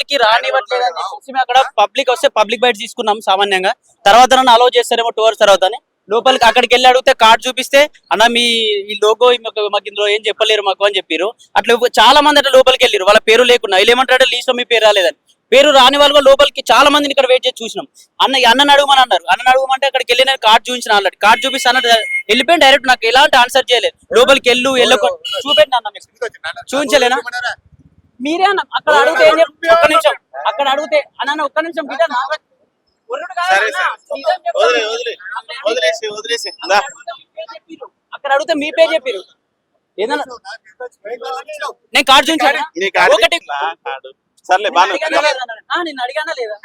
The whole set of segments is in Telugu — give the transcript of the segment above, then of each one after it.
లోపలికి రానివ్వట్లేదని చెప్పేసి మేము అక్కడ పబ్లిక్ వస్తే పబ్లిక్ బయట తీసుకున్నాం సామాన్యంగా. తర్వాత నన్ను అలౌ చేస్తారేమో 2 hours తర్వాత అని లోపలికి అక్కడికి వెళ్ళి అడిగితే కార్డు చూపిస్తే అన్న మీ ఈ లోగో మాకు ఇందులో ఏం చెప్పలేరు మాకు అని చెప్పారు. అట్లా చాలా మంది అట్లా లోపలికి వెళ్ళారు వాళ్ళ పేరు లేకుండా. వీళ్ళు ఏమంటారంటే లీస్ట్ లో మీ పేరు రాలేదని. పేరు రాని వాళ్ళు లోపలికి చాలా మందిని ఇక్కడ వెయిట్ చేసి చూసినాం. అన్నని అడుగుమని అన్నారు. అన్నని అడుగుమంటే అక్కడికి వెళ్ళి నేను కార్డు చూపించిన ఆల్రెడీ. కార్డు చూపిస్తే అన్న వెళ్ళిపోయిన డైరెక్ట్ నాకు ఎలాంటి ఆన్సర్ చేయలేదు. లోపలికి వెళ్ళకు చూపెట్టిన అన్న మీకు చూపించలేనా మీరే అన్న. అక్కడ అడిగితే ఏం చెప్పి ఒక్క నిమిషం అక్కడ అడిగితే అన్న ఒక్క నిమిషం బిడ్డ అక్కడ అడిగితే మీ పేరు చెప్పారు. ఏదన్నా నేను కార్డు చూపించాను ఒకటి నేను అడిగానా లేదా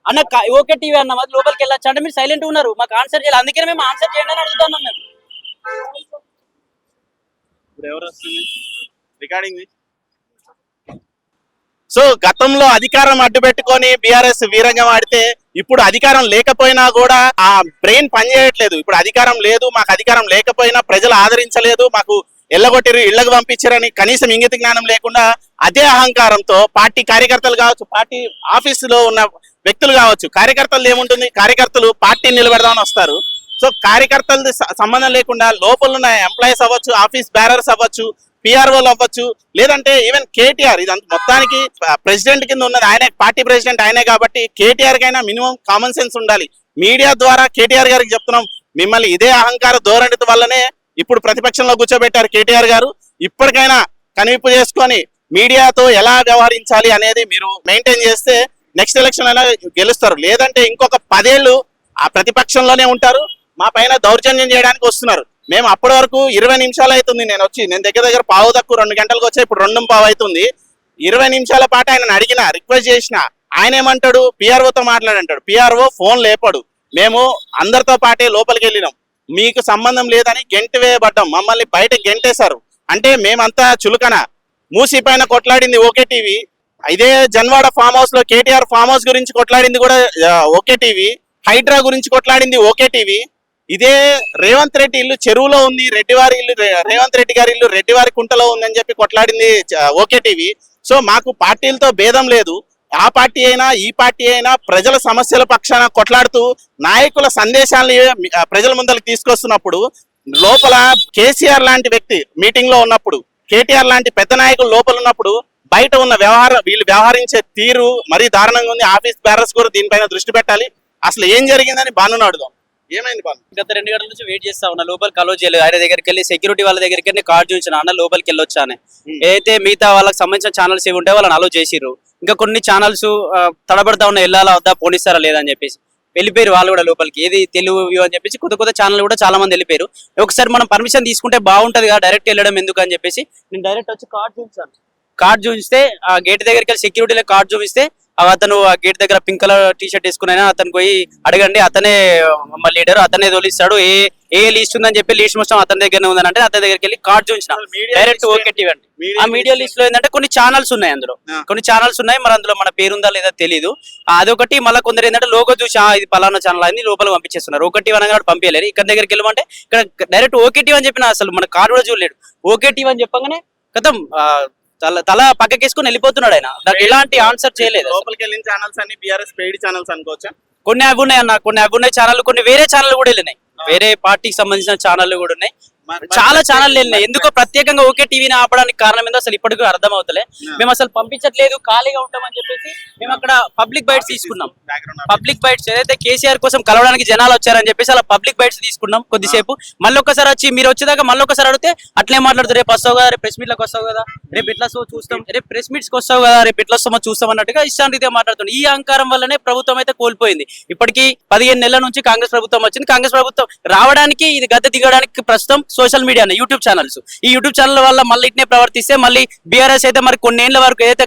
అన్న ఓకే టీవీ అన్న మాది లోపలికి వెళ్ళొచ్చు అంటే మీరు సైలెంట్ ఉన్నారు. మాకు ఆన్సర్ చేయాలి. అందుకనే మేము ఆన్సర్ చేయండి అని అడుగుతున్నాం మేము. సో గతంలో అధికారం అడ్డు పెట్టుకొని బీఆర్ఎస్ వీరంగం ఆడితే ఇప్పుడు అధికారం లేకపోయినా కూడా ఆ బ్రెయిన్ పనిచేయట్లేదు. ఇప్పుడు అధికారం లేదు, మాకు అధికారం లేకపోయినా ప్రజలు ఆదరించలేదు, మాకు ఎల్లగొట్టిరు ఇళ్లకు పంపించారని కనీసం ఇంగిత జ్ఞానం లేకుండా అదే అహంకారంతో పార్టీ కార్యకర్తలు కావచ్చు, పార్టీ ఆఫీసులో ఉన్న వ్యక్తులు కావచ్చు, కార్యకర్తలు ఏముంటుంది, కార్యకర్తలు పార్టీని నిలబెడదామని వస్తారు. సో కార్యకర్తలది సంబంధం లేకుండా లోపల ఉన్న ఎంప్లాయీస్ అవ్వచ్చు, ఆఫీస్ బ్యారర్స్ అవ్వచ్చు, పిఆర్ఓలు అవ్వచ్చు, లేదంటే ఈవెన్ కేటీఆర్ ఇదంతా మొత్తానికి ప్రెసిడెంట్ కింద ఉన్నది ఆయనే, పార్టీ ప్రెసిడెంట్ ఆయనే కాబట్టి కేటీఆర్ కైనా మినిమం కామన్ సెన్స్ ఉండాలి. మీడియా ద్వారా కేటీఆర్ గారికి చెప్తున్నాం, మిమ్మల్ని ఇదే అహంకార ధోరణి వల్లనే ఇప్పుడు ప్రతిపక్షంలో కూర్చోబెట్టారు కేటీఆర్ గారు. ఇప్పటికైనా కనివిప్పు చేసుకొని మీడియాతో ఎలా వ్యవహరించాలి అనేది మీరు మెయింటైన్ చేస్తే నెక్స్ట్ ఎలక్షన్ అయినా గెలుస్తారు. లేదంటే ఇంకొక 10 ఏళ్ళు ఆ ప్రతిపక్షంలోనే ఉంటారు, మా పైన దౌర్జన్యం చేయడానికి వస్తున్నారు. మేము అప్పటి వరకు 20 నిమిషాలు అవుతుంది నేను వచ్చి, నేను దగ్గర దగ్గర పావు తక్కువ 2 గంటలకు వచ్చా, ఇప్పుడు 2:15 అవుతుంది. 20 నిమిషాల పాటు ఆయన అడిగిన, రిక్వెస్ట్ చేసిన, ఆయన ఏమంటాడు పిఆర్ఓతో మాట్లాడంటాడు. పిఆర్ఓ ఫోన్ లేపాడు. మేము అందరితో పాటే లోపలికి వెళ్ళినాం, మీకు సంబంధం లేదని గెంటి వేయబడ్డాం, మమ్మల్ని బయట గెంటేశారు. అంటే మేమంతా చులకన. మూసి పైన కొట్లాడింది ఓకే టీవీ, ఇదే జన్వాడ ఫామ్ హౌస్ లో కేటీఆర్ ఫామ్ హౌస్ గురించి కొట్లాడింది కూడా ఓకే టీవీ, హైడ్రా గురించి కొట్లాడింది ఓకే టీవీ, ఇదే రేవంత్ రెడ్డి ఇల్లు చెరువులో ఉంది, రెడ్డివారి ఇల్లు రేవంత్ రెడ్డి గారి ఇల్లు రెడ్డివారి కుంటలో ఉందని చెప్పి కొట్లాడింది ఓకే టీవీ. సో మాకు పార్టీలతో భేదం లేదు. ఆ పార్టీ అయినా ఈ పార్టీ అయినా ప్రజల సమస్యల పక్షాన కొట్లాడుతూ నాయకుల సందేశాలను ప్రజల ముందరికి తీసుకొస్తున్నప్పుడు లోపల కేసీఆర్ లాంటి వ్యక్తి మీటింగ్ లో ఉన్నప్పుడు, కేటీఆర్ లాంటి పెద్ద నాయకులు లోపల ఉన్నప్పుడు బయట ఉన్న వీళ్ళు వ్యవహరించే తీరు మరీ దారుణంగా ఉంది. ఆఫీస్ బ్యారర్స్ కూడా దీనిపైన దృష్టి పెట్టాలి. అసలు ఏం జరిగిందని బాను అడుగుదాం. ఏమైంది బాను? గత 2 గంటల నుంచి వెయిట్ చేస్తా ఉన్నా, లోపలికి అలో చేయలేదు. ఆయన దగ్గరికి వెళ్ళి సెక్యూరిటీ వాళ్ళ దగ్గరికి వెళ్ళి కార్డు చూపించిన, అన్న లోపలికి వెళ్ళొచ్చానే. ఏదైతే మిగతా వాళ్ళకి సంబంధించిన ఛానల్స్ ఏమి ఉంటే వాళ్ళని అలో చేసిర్రు. ఇంకా కొన్ని ఛానల్స్ తడబడతా ఉన్న వెళ్ళాలా వద్దా పోనిస్తారా లేదని చెప్పేసి వెళ్ళిపోయారు వాళ్ళు కూడా లోపలికి. ఏది తెలుగు అని చెప్పేసి కొత్త ఛానల్ కూడా చాలా మంది వెళ్ళిపోయారు. ఒకసారి మనం పర్మిషన్ తీసుకుంటే బాగుంటది కదా, డైరెక్ట్ వెళ్ళడం ఎందుకు అని చెప్పేసి నేను డైరెక్ట్ వచ్చి కార్డు చూపించాను. కార్డు చూపిస్తే ఆ గేట్ దగ్గరికి వెళ్ళి సెక్యూరిటీలో కార్డు చూపిస్తే అతను ఆ గేట్ దగ్గర పింక్ కలర్ టీ షర్ట్ వేసుకున్నా అతను పోయి అడగండి, అతనే మా లీడర్, అతనే తోలిస్తాడు, ఏ లిస్ట్ ఉందని చెప్పి లిస్ట్ మొత్తం అతని దగ్గరనే ఉందని అంటే అతని దగ్గరికి వెళ్ళి కార్డు చూపించిన డైరెక్ట్ ఓకే టీవీ అండి. ఆ మీడియా లిస్ట్ లో ఏంటంటే కొన్ని ఛానల్స్ ఉన్నాయి, అందులో కొన్ని ఛానల్స్ ఉన్నాయి, మరి అందులో మన పేరుందా లేదా తెలియదు. అదొకటి. మళ్ళీ కొందరు ఏంటంటే లోగో చూసి ఇది పలానా ఛానల్ అని లోపల పంపించేస్తున్నారు. ఓకే టీవీ అనగా పంపించలేరు. ఇక్కడ దగ్గరికి వెళ్ళమంటే ఇక్కడ డైరెక్ట్ ఓకే టీవీ అని చెప్పిన అసలు మన కార్డు కూడా చూడలేడు. ఓకే టీవీ అని చెప్పగానే కథం తల పక్కకేసుకుని వెళ్ళిపోతున్నాడు ఆయన. దానికి ఎలాంటి ఆన్సర్ చేయలేదు. లోపలికి వెళ్ళిన ఛానల్స్ అన్ని బీఆర్ఎస్ పెయిడ్ ఛానల్స్ అనుకోవచ్చా? కొన్ని అవి ఉన్నాయి అన్న, కొన్ని అవి ఉన్నాయి ఛానల్, కొన్ని వేరే ఛానల్ కూడా వెళ్ళినాయి, వేరే పార్టీకి సంబంధించిన ఛానల్ కూడా ఉన్నాయి, చాలా ఛానల్ వెళ్ళినాయి. ఎందుకో ప్రత్యేకంగా ఓకే టీవీని ఆపడానికి కారణం ఏందో అసలు ఇప్పటికీ అర్థం అవుతలే. మేము అసలు పంపించట్లేదు, ఖాళీగా ఉంటామని చెప్పేసి మేము అక్కడ పబ్లిక్ బైట్స్ తీసుకున్నాం. పబ్లిక్ బైట్స్ ఏదైతే కేసీఆర్ కోసం కలవడానికి జనాలు వచ్చారని చెప్పేసి అలా పబ్లిక్ బైట్స్ తీసుకున్నాం కొద్దిసేపు. మళ్ళీ ఒకసారి వచ్చి మీరు వచ్చేదాకా మళ్ళీ ఒకసారి అడిగితే అట్లే మాట్లాడుతారు, రేపు వస్తావు కదా, రేపు ప్రెస్ మీట్లకు వస్తావు కదా, రేపు ఎట్లా చూస్తాం, రేపు ప్రెస్ మీట్స్కి వస్తావు కదా, రేపు ఎట్లా వస్తామో చూస్తాం అన్నట్టుగా ఇష్టాంతిగా మాట్లాడుతుంది. ఈ అహంకారం వల్లనే ప్రభుత్వం అయితే కోల్పోయింది. ఇప్పటికీ 15 నెలల నుంచి కాంగ్రెస్ ప్రభుత్వం వచ్చింది. కాంగ్రెస్ ప్రభుత్వం రావడానికి ఇది గద్దె దిగడానికి ప్రస్తుతం సోషల్ మీడియా యూట్యూబ్ ఛానల్స్, ఈ యూట్యూబ్ ఛానల్ వల్ల మళ్ళీ ఇట్నే ప్రవర్తిస్తే మళ్ళీ బీఆర్ఎస్ అయితే మరి కొన్ని ఏళ్ల వరకు ఏదైతే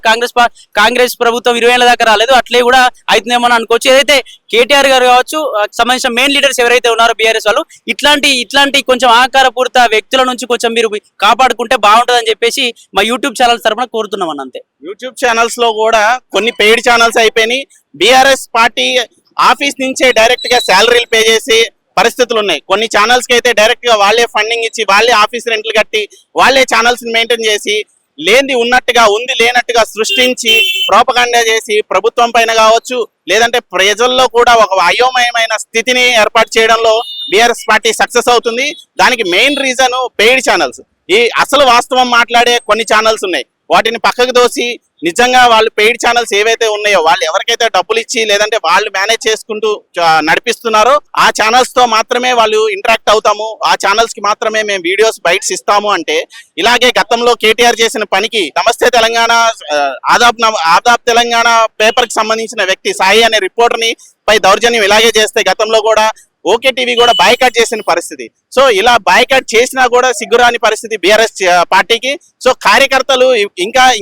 కాంగ్రెస్ ప్రభుత్వం 20 ఏళ్ల దాకా రాలేదు అట్లే కూడా అవుతుందేమో అనుకోవచ్చు. ఏదైతే కేటీఆర్ గారు కావచ్చు, సంబంధించిన మెయిన్ లీడర్స్ ఎవరైతే ఉన్నారో బీఆర్ఎస్ వాళ్ళు ఇట్లాంటి కొంచెం ఆకారపూరిత వ్యక్తుల నుంచి కొంచెం మీరు కాపాడుకుంటే బాగుంటుందని చెప్పేసి మా యూట్యూబ్ ఛానల్స్ తరఫున కోరుతున్నాం అన్న. అంతే. యూట్యూబ్ ఛానల్స్ లో కూడా కొన్ని పెయిడ్ ఛానల్స్ అయిపోయినాయి. బీఆర్ఎస్ పార్టీ ఆఫీస్ నుంచే డైరెక్ట్ గా శాలరీలు పే చేసి పరిస్థితులు ఉన్నాయి. కొన్ని ఛానల్స్ కి అయితే డైరెక్ట్ గా వాళ్ళే ఫండింగ్ ఇచ్చి, వాళ్ళే ఆఫీస్ రెంట్లు కట్టి, వాళ్ళే ఛానల్స్ మెయింటైన్ చేసి లేనిది ఉన్నట్టుగా ఉంది లేనట్టుగా సృష్టించి ప్రోపగండా చేసి ప్రభుత్వం పైన కావచ్చు లేదంటే ప్రజల్లో కూడా ఒక అయోమయమైన స్థితిని ఏర్పాటు చేయడంలో బీఆర్ఎస్ పార్టీ సక్సెస్ అవుతుంది. దానికి మెయిన్ రీజన్ పెయిడ్ ఛానల్స్. ఈ అసలు వాస్తవం మాట్లాడే కొన్ని ఛానల్స్ ఉన్నాయి, వాటిని పక్కకు దోసి నిజంగా వాళ్ళు పెయిడ్ ఛానల్స్ ఏవైతే ఉన్నాయో వాళ్ళు ఎవరికైతే డబ్బులు ఇచ్చి లేదంటే వాళ్ళు మేనేజ్ చేసుకుంటూ నడిపిస్తున్నారో ఆ ఛానల్స్ తో మాత్రమే వాళ్ళు ఇంటరాక్ట్ అవుతాము, ఆ ఛానల్స్ కి మాత్రమే మేము వీడియోస్ బైట్స్ ఇస్తాము అంటే, ఇలాగే గతంలో కేటీఆర్ చేసిన పనికి నమస్తే తెలంగాణ ఆదాబ్ తెలంగాణ పేపర్ కి సంబంధించిన వ్యక్తి సాయి అనే రిపోర్టర్ ని పై దౌర్జన్యం ఇలాగే చేస్తే గతంలో కూడా ఓకే టీవీ కూడా బాయ్కాట్ చేసిన పరిస్థితి. సో ఇలా బాయ్కాట్ చేసినా కూడా సిగ్గురాని పరిస్థితి బీఆర్ఎస్ పార్టీకి. సో కార్యకర్తలు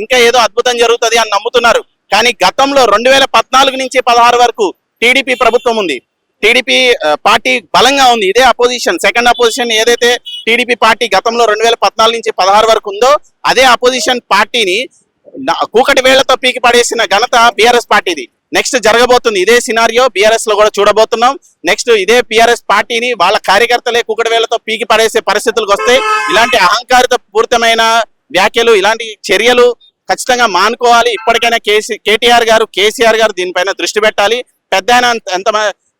ఇంకా ఏదో అద్భుతం జరుగుతుంది అని నమ్ముతున్నారు. కానీ గతంలో 2014 నుంచి 16 వరకు టీడీపీ ప్రభుత్వం ఉంది, టీడీపీ పార్టీ బలంగా ఉంది. ఇదే అపోజిషన్, సెకండ్ అపోజిషన్ ఏదైతే టీడీపీ పార్టీ గతంలో 2014 నుంచి 16 వరకు ఉందో అదే అపోజిషన్ పార్టీని కూకటి వేళ్లతో పీకి పడేసిన ఘనత బీఆర్ఎస్ పార్టీది. నెక్స్ట్ జరగబోతుంది ఇదే సినారియో బీఆర్ఎస్ లో కూడా చూడబోతున్నాం. నెక్స్ట్ ఇదే బీఆర్ఎస్ పార్టీని వాళ్ళ కార్యకర్తలే కుక్కడి వేళ్లతో పీకి పడేసే పరిస్థితులకు వస్తే ఇలాంటి అహంకారిత పూరితమైన వ్యాఖ్యలు ఇలాంటి చర్యలు ఖచ్చితంగా మానుకోవాలి. ఇప్పటికైనా కేటీఆర్ గారు కేసీఆర్ గారు దీనిపైన దృష్టి పెట్టాలి. పెద్ద ఎంత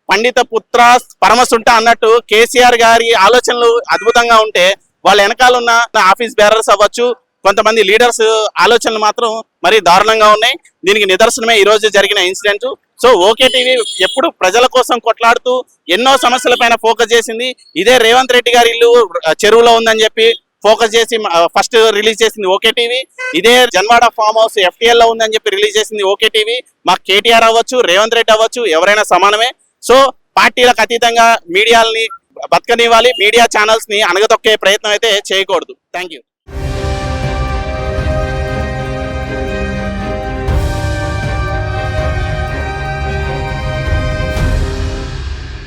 పండిత పుత్ర పరమసుంట అన్నట్టు కేసీఆర్ గారి ఆలోచనలు అద్భుతంగా ఉంటే వాళ్ళ వెనకాల ఉన్న ఆఫీస్ బేరర్స్ అవ్వచ్చు, కొంతమంది లీడర్స్ ఆలోచనలు మాత్రం మరి దారుణంగా ఉన్నాయి. దీనికి నిదర్శనమే ఈ రోజు జరిగిన ఇన్సిడెంట్. సో ఓకే టీవీ ఎప్పుడు ప్రజల కోసం కొట్లాడుతూ ఎన్నో సమస్యల పైన ఫోకస్ చేసింది. ఇదే రేవంత్ రెడ్డి గారి ఇల్లు చెరువులో ఉందని చెప్పి ఫోకస్ చేసి ఫస్ట్ రిలీజ్ చేసింది ఓకే టీవీ. ఇదే జన్వాడ ఫామ్ హౌస్ FTL లో ఉందని చెప్పి రిలీజ్ చేసింది ఓకే టీవీ. మాకు కేటీఆర్ అవ్వచ్చు, రేవంత్ రెడ్డి అవ్వచ్చు, ఎవరైనా సమానమే. సో పార్టీలకు అతీతంగా మీడియాలని బతకనివ్వాలి, మీడియా ఛానల్స్ ని అణగదొక్కే ప్రయత్నం అయితే చేయకూడదు. Thank you.